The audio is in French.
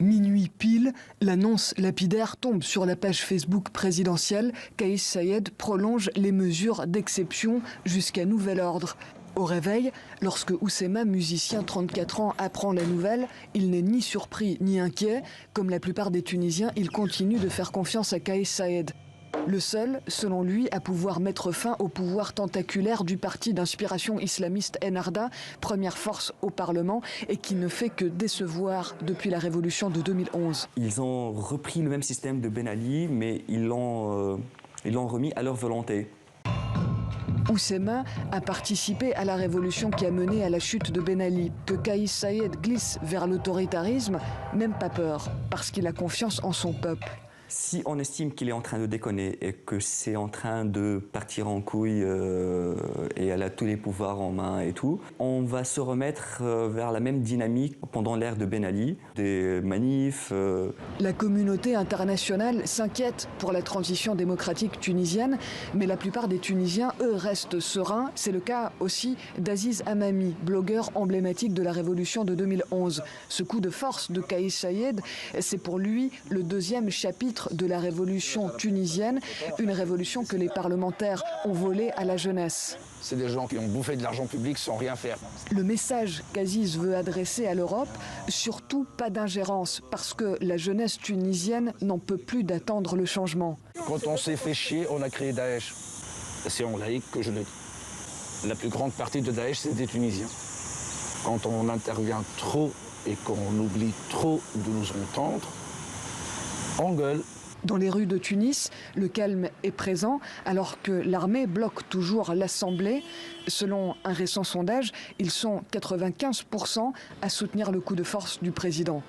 Minuit pile, l'annonce lapidaire tombe sur la page Facebook présidentielle. Kais Saied prolonge les mesures d'exception jusqu'à nouvel ordre. Au réveil, lorsque Oussema, musicien 34 ans, apprend la nouvelle, il n'est ni surpris ni inquiet. Comme la plupart des Tunisiens, il continue de faire confiance à Kais Saied. Le seul, selon lui, à pouvoir mettre fin au pouvoir tentaculaire du parti d'inspiration islamiste Ennahda, première force au Parlement, et qui ne fait que décevoir depuis la révolution de 2011. Ils ont repris le même système de Ben Ali, mais ils l'ont remis à leur volonté. Oussema a participé à la révolution qui a mené à la chute de Ben Ali. Que Kais Saied glisse vers l'autoritarisme, même pas peur, parce qu'il a confiance en son peuple. Si on estime qu'il est en train de déconner et que c'est en train de partir en couille et elle a tous les pouvoirs en main et tout, on va se remettre vers la même dynamique pendant l'ère de Ben Ali, des manifs. La communauté internationale s'inquiète pour la transition démocratique tunisienne, mais la plupart des Tunisiens, eux, restent sereins. C'est le cas aussi d'Aziz Hamami, blogueur emblématique de la révolution de 2011. Ce coup de force de Kais Saied, c'est pour lui le deuxième chapitre de la révolution tunisienne, une révolution que les parlementaires ont volée à la jeunesse. C'est des gens qui ont bouffé de l'argent public sans rien faire. Le message qu'Aziz veut adresser à l'Europe, surtout pas d'ingérence, parce que la jeunesse tunisienne n'en peut plus d'attendre le changement. Quand on s'est fait chier, on a créé Daesh. C'est en laïque que je le dis. La plus grande partie de Daesh, c'est des Tunisiens. Quand on intervient trop et qu'on oublie trop de nous entendre, on gueule. Dans les rues de Tunis, le calme est présent alors que l'armée bloque toujours l'Assemblée. Selon un récent sondage, ils sont 95% à soutenir le coup de force du président.